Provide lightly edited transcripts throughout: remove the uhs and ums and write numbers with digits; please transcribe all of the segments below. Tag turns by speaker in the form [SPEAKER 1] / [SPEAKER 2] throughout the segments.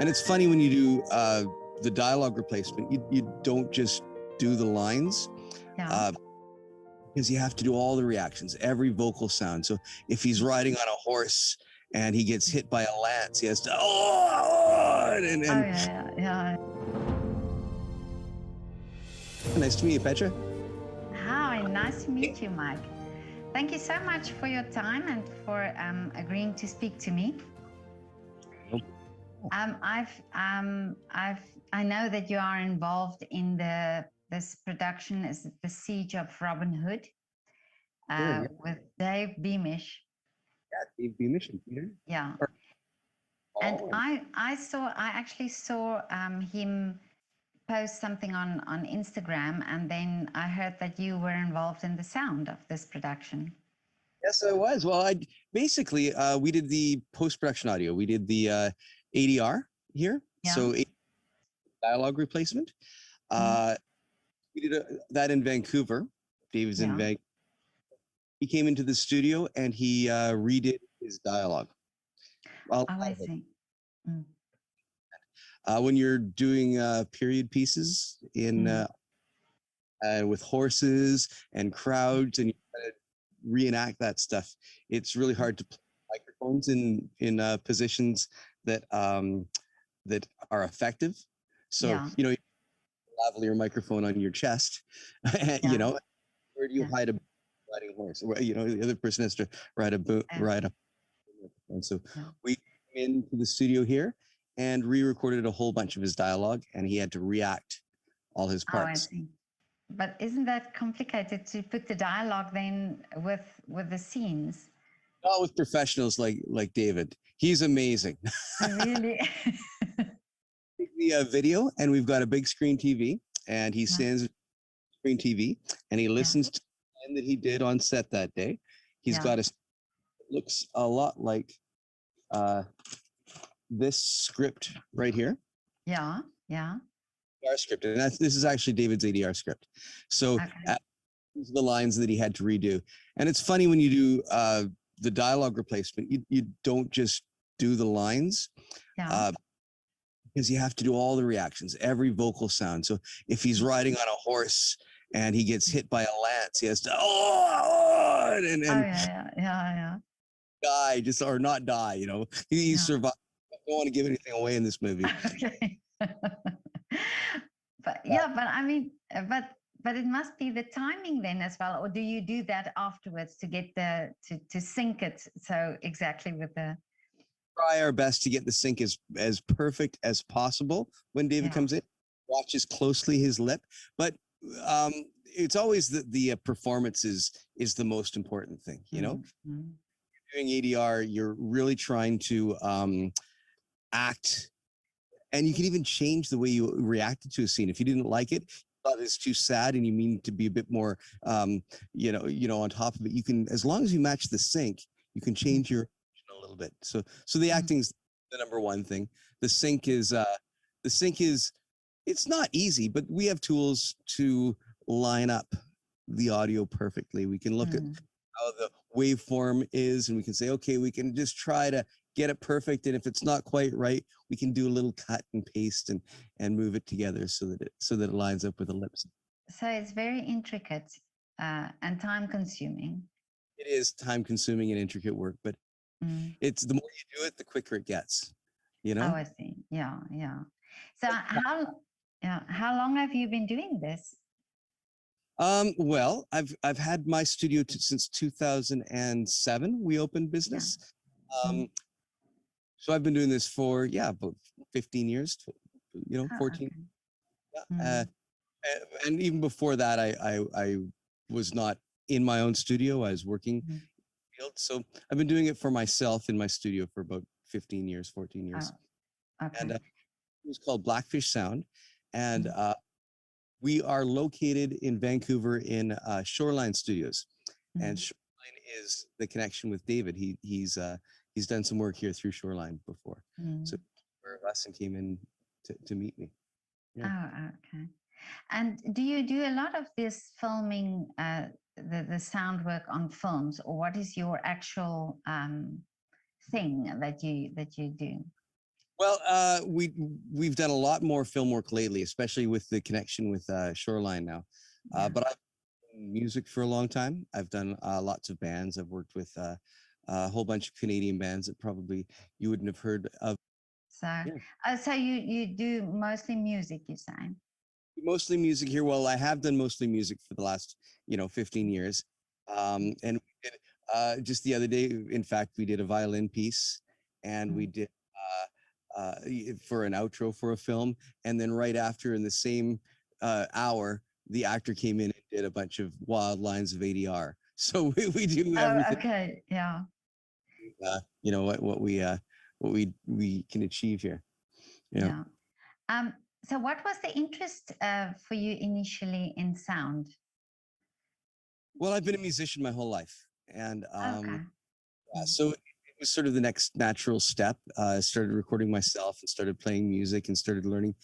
[SPEAKER 1] And it's funny when you do the dialogue replacement, you don't just do the lines.
[SPEAKER 2] Yeah.
[SPEAKER 1] Because you have to do all the reactions, every vocal sound. So if he's riding on a horse and he gets hit by a lance, he has to
[SPEAKER 2] Yeah.
[SPEAKER 1] Nice to meet you, Petra.
[SPEAKER 2] Hi, nice to meet you, Mike. Thank you so much for your time and for agreeing to speak to me. I know that you are involved in this production, is The Siege of Robin Hood, with Dave Beamish.
[SPEAKER 1] Yeah, Dave Beamish and Peter.
[SPEAKER 2] Yeah. And I actually saw him post something on Instagram, and then I heard that you were involved in the sound of this production.
[SPEAKER 1] Yes, I was. Well, basically we did the post-production audio. We did the ADR here.
[SPEAKER 2] Yeah.
[SPEAKER 1] So dialogue replacement. We did that in Vancouver. David's in Vancouver. He came into the studio and he redid his dialogue.
[SPEAKER 2] Well, I see.
[SPEAKER 1] When you're doing period pieces in with horses and crowds, and you try to reenact that stuff, it's really hard to play microphones in positions that that are effective. So you know, you level your microphone on your chest. You know, where do you hide a riding horse? You know, the other person has to ride a and so we came into the studio here and re-recorded a whole bunch of his dialogue, and he had to react all his parts.
[SPEAKER 2] Oh, I see. But isn't that complicated to put the dialogue then with the scenes?
[SPEAKER 1] Not with professionals like David. He's amazing.
[SPEAKER 2] Really?
[SPEAKER 1] The video, and we've got a big screen TV, and he stands screen TV, and he listens to the line that he did on set that day. He's got a looks a lot like this script right here.
[SPEAKER 2] Yeah.
[SPEAKER 1] ADR script, and this is actually David's ADR script. So these are the lines that he had to redo. And it's funny when you do the dialogue replacement, you don't just do the lines. Because you have to do all the reactions, every vocal sound. So if he's riding on a horse and he gets hit by a lance, he has to die, just or not die. You know, he survived. I don't want to give anything away in this movie.
[SPEAKER 2] Okay. But I mean, but it must be the timing then as well, or do you do that afterwards to get to sync it so exactly with the?
[SPEAKER 1] Try our best to get the sync as perfect as possible when David comes in. Watches closely his lip, but it's always the performance is the most important thing. You know, doing ADR, you're really trying to act, and you can even change the way you reacted to a scene. If you didn't like it, thought it's too sad, and you mean to be a bit more, you know, on top of it. You can, as long as you match the sync, you can change your a little bit. So the acting is the number one thing. The sync is it's not easy, but we have tools to line up the audio perfectly. We can look at how the waveform is, and we can say, okay, we can just try to get it perfect. And if it's not quite right, we can do a little cut and paste and move it together so that it lines up with the lips.
[SPEAKER 2] So it's very intricate and time consuming.
[SPEAKER 1] It is time consuming and intricate work, but it's the more you do it, the quicker it gets, you know?
[SPEAKER 2] Oh, I see. Yeah. So how long have you been doing this?
[SPEAKER 1] Well, I've had my studio since 2007. We opened business. So I've been doing this for about 15 years, you know, 14. Okay. And even before that, I was not in my own studio. I was working field. So I've been doing it for myself in my studio for about 14 years. And it was called Blackfish Sound. And we are located in Vancouver in Shoreline Studios. And Shoreline is the connection with David. He's done some work here through Shoreline before. So where Lesson came in to meet me.
[SPEAKER 2] Oh, okay. And do you do a lot of this filming, the sound work on films, or what is your actual thing that you do?
[SPEAKER 1] Well, we've done a lot more film work lately, especially with the connection with Shoreline now.
[SPEAKER 2] Yeah.
[SPEAKER 1] But I've done music for a long time. I've done lots of bands. I've worked with a whole bunch of Canadian bands that probably you wouldn't have heard of.
[SPEAKER 2] So,
[SPEAKER 1] Yeah.
[SPEAKER 2] so you do mostly music, you're saying?
[SPEAKER 1] Mostly music here. Well, I have done mostly music for the last 15 years. And we did, just the other day, in fact, we did a violin piece, and we did for an outro for a film, and then right after, in the same hour, the actor came in and did a bunch of wild lines of ADR. So we do
[SPEAKER 2] Oh,
[SPEAKER 1] everything.
[SPEAKER 2] okay, yeah.
[SPEAKER 1] What we can achieve here. Yeah.
[SPEAKER 2] Yeah. So what was the interest for you initially in sound?
[SPEAKER 1] Well, I've been a musician my whole life, and
[SPEAKER 2] Okay.
[SPEAKER 1] so it was sort of the next natural step. I started recording myself and started playing music and started learning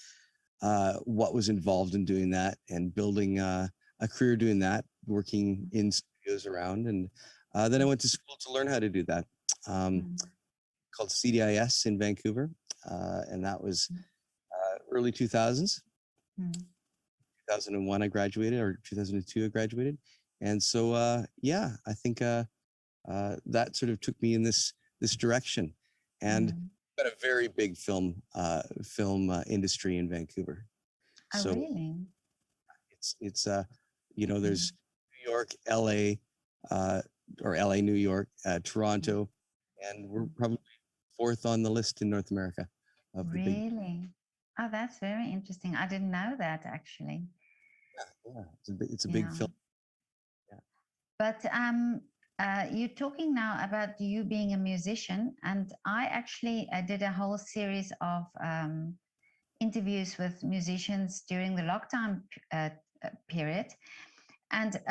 [SPEAKER 1] what was involved in doing that and building a career doing that, working in studios around. And then I went to school to learn how to do that, called CDIS in Vancouver. And that was early 2000s. 2001 I graduated, or 2002 I graduated. And so, yeah, I think that sort of took me in this direction. And got a very big film industry in Vancouver.
[SPEAKER 2] Oh,
[SPEAKER 1] So
[SPEAKER 2] really?
[SPEAKER 1] it's there's New York, LA, or LA, New York, Toronto, and we're probably fourth on the list in North America of the big.
[SPEAKER 2] Really? Oh, that's very interesting. I didn't know that actually.
[SPEAKER 1] Yeah, it's a big film. Yeah.
[SPEAKER 2] But you're talking now about you being a musician, and I actually did a whole series of interviews with musicians during the lockdown period, and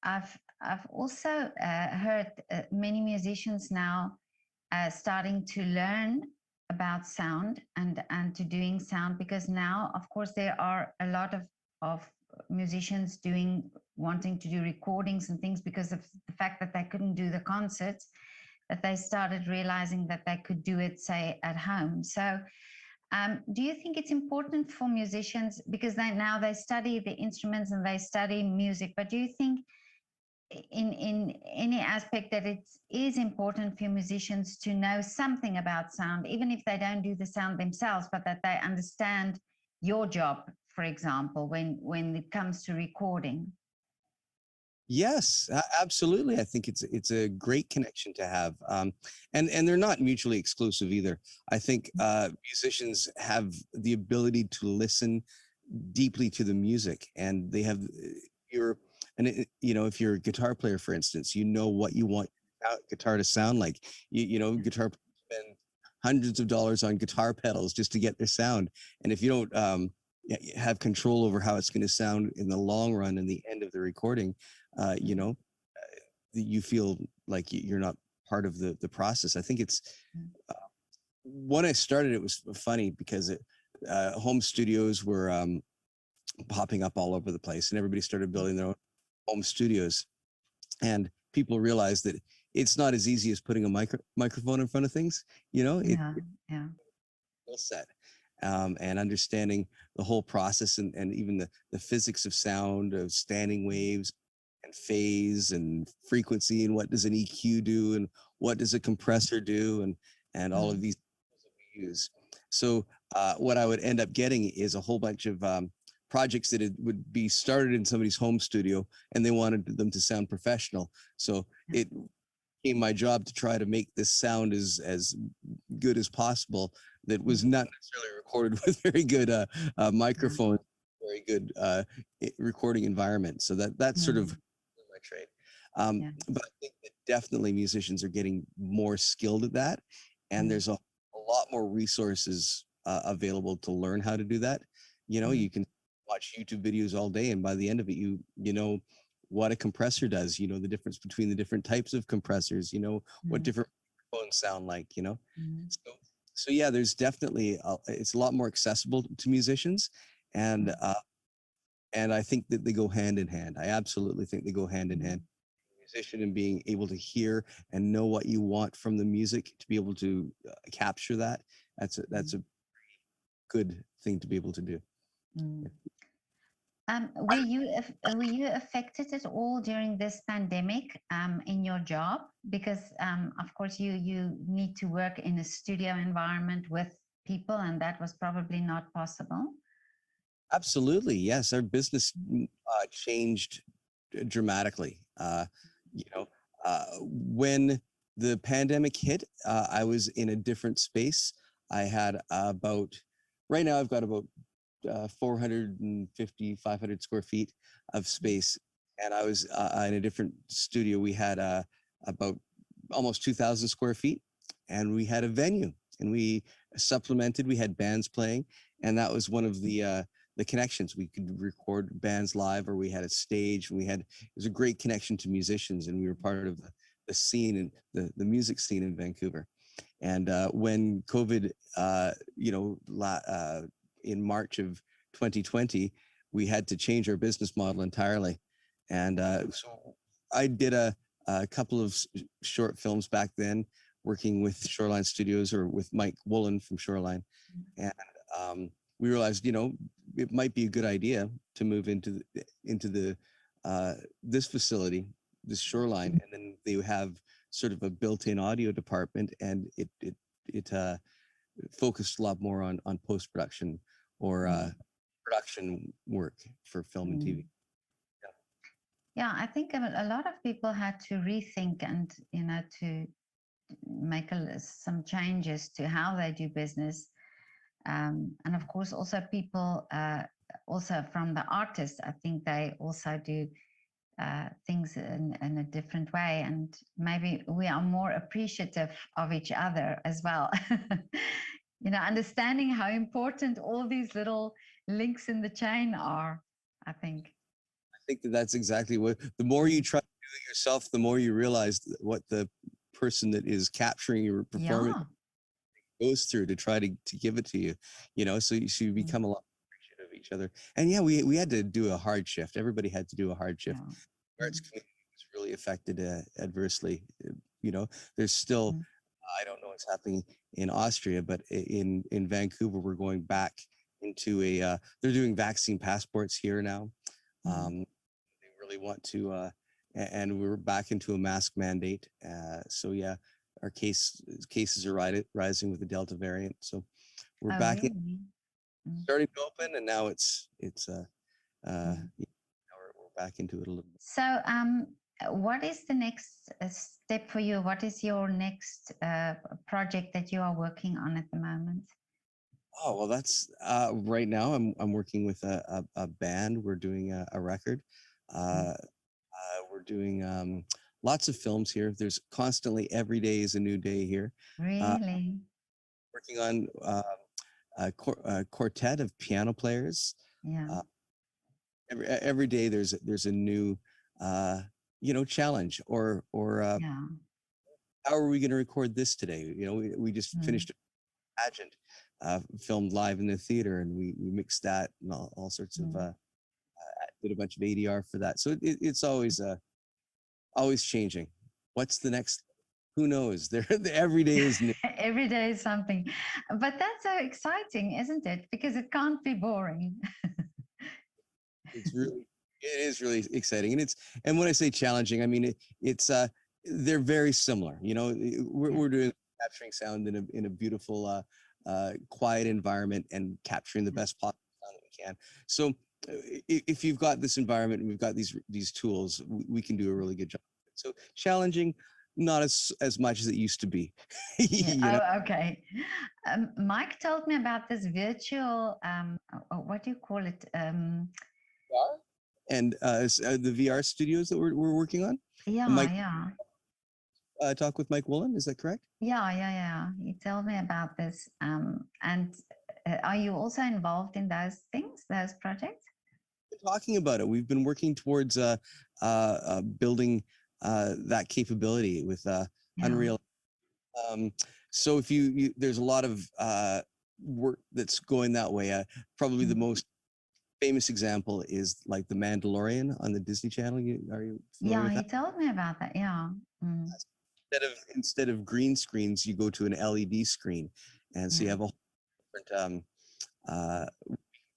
[SPEAKER 2] I've also heard many musicians now starting to learn about sound and to doing sound, because now, of course, there are a lot of musicians wanting to do recordings and things because of the fact that they couldn't do the concerts, that they started realizing that they could do it, say, at home. So do you think it's important for musicians, because now they study the instruments and they study music, but do you think in any aspect that it is important for musicians to know something about sound, even if they don't do the sound themselves, but that they understand your job, for example, when it comes to recording?
[SPEAKER 1] Yes, absolutely. I think it's a great connection to have, and they're not mutually exclusive either. I think musicians have the ability to listen deeply to the music, and they have if you're a guitar player, for instance, what you want guitar to sound like. Guitar players spend hundreds of dollars on guitar pedals just to get their sound, and if you don't have control over how it's going to sound in the long run and the end of the recording, you feel like you're not part of the process. I think it's when I started, it was funny because home studios were popping up all over the place, and everybody started building their own home studios, and people realized that it's not as easy as putting a microphone in front of things. Skill set, and understanding the whole process, and even the physics of sound, of standing waves and phase and frequency, and what does an EQ do, and what does a compressor do, and all of these that we use. So what I would end up getting is a whole bunch of projects that would be started in somebody's home studio, and they wanted them to sound professional. So it became my job to try to make this sound as good as possible, that was not necessarily recorded with very good microphone, very good recording environment. So that's sort of my trade. But I think that definitely musicians are getting more skilled at that, and there's a lot more resources available to learn how to do that. You can watch YouTube videos all day, and by the end of it, you know what a compressor does. You know the difference between the different types of compressors. You know what different microphones sound like. So yeah, there's definitely it's a lot more accessible to musicians, and I think that they go hand in hand. I absolutely think they go hand in hand. musician and being able to hear and know what you want from the music to be able to capture that. That's a good thing to be able to do.
[SPEAKER 2] Mm. Were you affected at all during this pandemic in your job? Because of course you need to work in a studio environment with people, and that was probably not possible.
[SPEAKER 1] Absolutely, yes. Our business changed dramatically. You know, when the pandemic hit, I was in a different space. I had right now I've got about 450, 500 square feet of space. And I was in a different studio. We had about almost 2,000 square feet, and we had a venue, and we supplemented. We had bands playing, and that was one of the connections. We could record bands live, or we had a stage. And it was a great connection to musicians, and we were part of the scene and the music scene in Vancouver. And when COVID, in March of 2020, we had to change our business model entirely. And so I did a couple of short films back then, working with Shoreline Studios or with Mike Woolen from Shoreline. And we realized, it might be a good idea to move into this facility, this Shoreline, and then they have sort of a built-in audio department, and it focused a lot more on post-production or production work for film and TV.
[SPEAKER 2] Yeah, I think a lot of people had to rethink and to make some changes to how they do business, and of course also people also from the artists. I think they also do things in a different way, and maybe we are more appreciative of each other as well. Understanding how important all these little links in the chain are, I think
[SPEAKER 1] that's exactly what, the more you try to do it yourself, the more you realize what the person that is capturing your performance goes through to try to give it to you, so you become a lot appreciative of each other. And yeah, we had to do a hard shift. Everybody had to do a hard shift. The arts community was really affected adversely. There's still, I don't know what's happening in Austria, but in Vancouver, we're going back into they're doing vaccine passports here now. They really want to, and we're back into a mask mandate. So yeah, our cases are rising with the Delta variant. So we're back starting to open, and now we're back into it a little bit.
[SPEAKER 2] So what is the next step for you? What is your next project that you are working on at the moment?
[SPEAKER 1] Oh, well, that's right now I'm working with a band. We're doing a record. We're doing lots of films here. There's constantly, every day is a new day here.
[SPEAKER 2] Really?
[SPEAKER 1] Working on a quartet of piano players.
[SPEAKER 2] Yeah.
[SPEAKER 1] Every day there's a new challenge or how are we going to record this today? We just finished a pageant, filmed live in the theater, and we mixed that and all sorts of did a bunch of ADR for that. So it's always changing. What's the next? Who knows? Every day is new.
[SPEAKER 2] Every day is something, but that's so exciting, isn't it? Because it can't be boring.
[SPEAKER 1] It is really exciting, and when I say challenging, I mean it's they're very similar. We're doing capturing sound in a beautiful quiet environment and capturing the best possible sound that we can. So if you've got this environment and we've got these tools, we can do a really good job. So challenging, not as much as it used to be.
[SPEAKER 2] Oh, okay. Mike told me about this virtual, what do you call it?
[SPEAKER 1] VR? And the VR studios that we're working on.
[SPEAKER 2] Yeah.
[SPEAKER 1] Talk with Mike Woolen, is that correct?
[SPEAKER 2] Yeah. He told me about this. And are you also involved in those things, those projects?
[SPEAKER 1] We're talking about it. We've been working towards building that capability with Unreal. So if there's a lot of work that's going that way. Probably the most famous example is like the Mandalorian on the Disney Channel. Are you familiar
[SPEAKER 2] Yeah,
[SPEAKER 1] with
[SPEAKER 2] he
[SPEAKER 1] that?
[SPEAKER 2] told me about that. Yeah. Mm.
[SPEAKER 1] Instead of green screens, you go to an LED screen, and so you
[SPEAKER 2] Yeah.
[SPEAKER 1] have a whole different uh,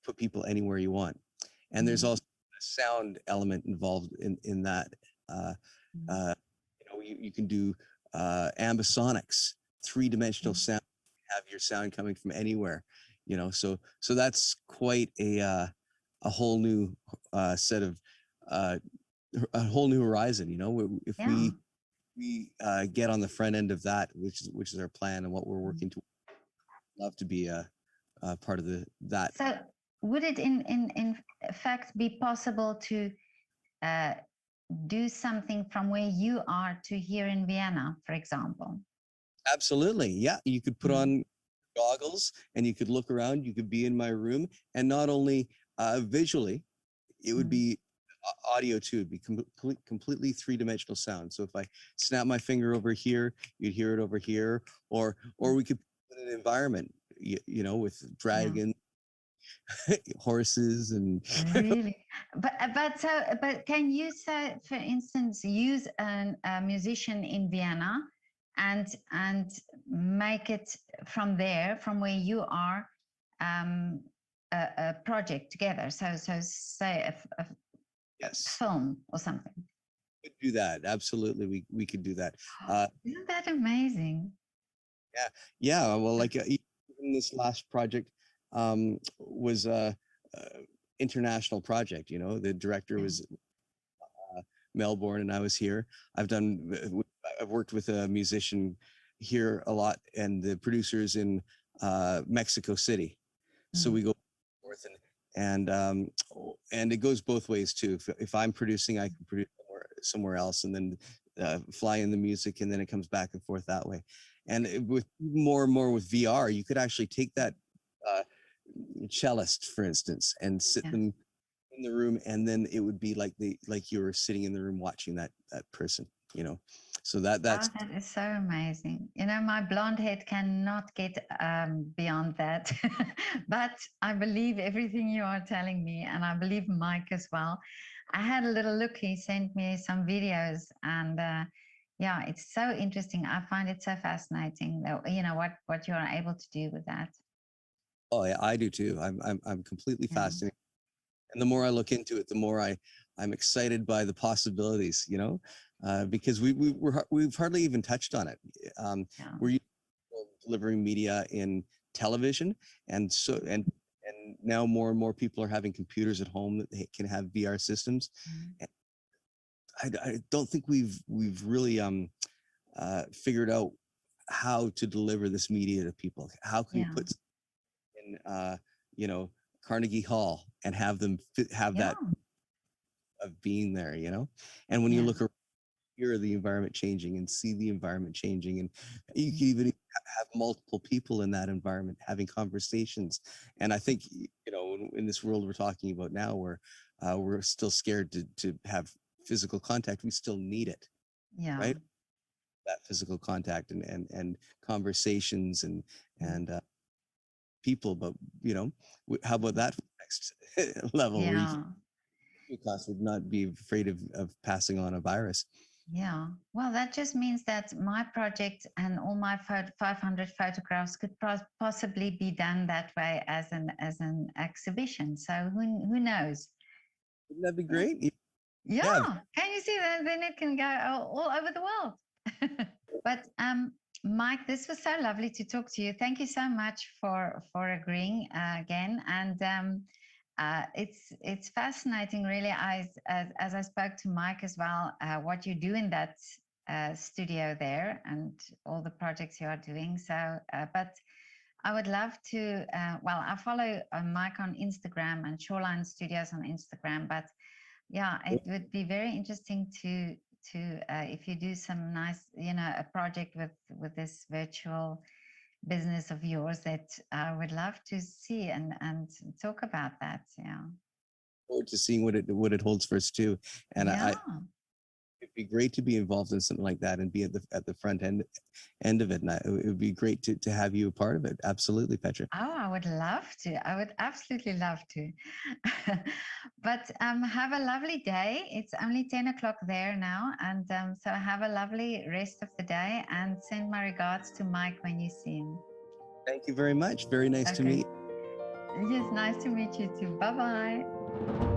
[SPEAKER 1] put people anywhere you want. And there's
[SPEAKER 2] Mm.
[SPEAKER 1] also a sound element involved in that. Uh,
[SPEAKER 2] Mm.
[SPEAKER 1] uh, you can do ambisonics, three-dimensional
[SPEAKER 2] Mm.
[SPEAKER 1] sound, have your sound coming from anywhere. So that's quite a whole new set of uh, a whole new horizon. If
[SPEAKER 2] Yeah.
[SPEAKER 1] we get on the front end of that, which is our plan and what we're
[SPEAKER 2] Mm.
[SPEAKER 1] working to, love to be a part of that.
[SPEAKER 2] So would it in fact be possible to uh, do something from where you are to here in Vienna, for example?
[SPEAKER 1] Absolutely. Yeah. You could put
[SPEAKER 2] Mm.
[SPEAKER 1] on goggles and you could look around. You could be in my room, and not only visually, it would
[SPEAKER 2] Mm.
[SPEAKER 1] be audio too. It'd be completely three-dimensional sound. So if I snap my finger over here, you'd hear it over here, or we could put an environment, with
[SPEAKER 2] Yeah.
[SPEAKER 1] dragons, horses, and
[SPEAKER 2] Really? But can you say, for instance, use a musician in Vienna and make it from there, from where you are, um, a project together? So say a
[SPEAKER 1] yes,
[SPEAKER 2] film or something.
[SPEAKER 1] we could do that. Absolutely, we could do that. Uh,
[SPEAKER 2] Isn't that amazing?
[SPEAKER 1] Yeah, yeah. Well, like even this last project was a international project. The director
[SPEAKER 2] Yeah.
[SPEAKER 1] was Melbourne, and I was here. I've worked with a musician here a lot, and the producers in Mexico City. So
[SPEAKER 2] Mm.
[SPEAKER 1] we go forth, and it goes both ways too. If I'm producing, I can produce somewhere else, and then fly in the music, and then it comes back and forth that way. And with more and more with VR, you could actually take that uh, cellist, for instance, and sit
[SPEAKER 2] Yeah.
[SPEAKER 1] them in the room, and then it would be like you were sitting in the room watching that person. So that's
[SPEAKER 2] Oh, that is so amazing. My blonde head cannot get beyond that. But I believe everything you are telling me, and I believe Mike as well. I had a little look. He sent me some videos, and yeah, it's so interesting. I find it so fascinating, what you are able to do with that.
[SPEAKER 1] oh yeah, I do too. I'm completely
[SPEAKER 2] Yeah.
[SPEAKER 1] fascinated, and the more I look into it, the more I'm excited by the possibilities. Because we've hardly even touched on it.
[SPEAKER 2] Yeah.
[SPEAKER 1] We're delivering media in television, and now more and more people are having computers at home that they can have VR systems.
[SPEAKER 2] Mm.
[SPEAKER 1] And I don't think we've really figured out how to deliver this media to people. How can we
[SPEAKER 2] Yeah.
[SPEAKER 1] put in you know Carnegie Hall and have them have
[SPEAKER 2] Yeah.
[SPEAKER 1] that of being there, and when you
[SPEAKER 2] Yeah.
[SPEAKER 1] look around, hear the environment changing and see the environment changing, and you
[SPEAKER 2] Mm.
[SPEAKER 1] can even have multiple people in that environment having conversations. And I think in this world we're talking about now, where we're still scared to have physical contact, we still need it,
[SPEAKER 2] Yeah.
[SPEAKER 1] right? That physical contact and conversations and
[SPEAKER 2] Mm.
[SPEAKER 1] and people. But how about that for the next level, where you
[SPEAKER 2] Yeah.
[SPEAKER 1] class would not be afraid of passing on a virus?
[SPEAKER 2] Yeah, well, that just means that my project and all my 500 photographs could possibly be done that way as an exhibition. So who knows?
[SPEAKER 1] Wouldn't that be
[SPEAKER 2] Yeah,
[SPEAKER 1] great? Yeah,
[SPEAKER 2] yeah. Can you see that? Then it can go all over the world. But Mike, this was so lovely to talk to you. Thank you so much for agreeing again. And it's fascinating, really. As I spoke to Mike as well, what you do in that studio there and all the projects you are doing. So, but I would love to. Well, I follow Mike on Instagram and Shoreline Studios on Instagram. But yeah, it would be very interesting to if you do some nice, a project with this virtual business of yours, that I would love to see and talk about that. Yeah.
[SPEAKER 1] forward to seeing what it holds for us too. And
[SPEAKER 2] Yeah.
[SPEAKER 1] it'd be great to be involved in something like that and be at the front end of it. And it would be great to have you a part of it. Absolutely, Petra.
[SPEAKER 2] Oh, I would love to. I would absolutely love to. But have a lovely day. It's only 10 o'clock there now. And so have a lovely rest of the day and send my regards to Mike when you see him.
[SPEAKER 1] Thank you very much. Very nice to meet.
[SPEAKER 2] Yes, nice to meet you too. Bye bye.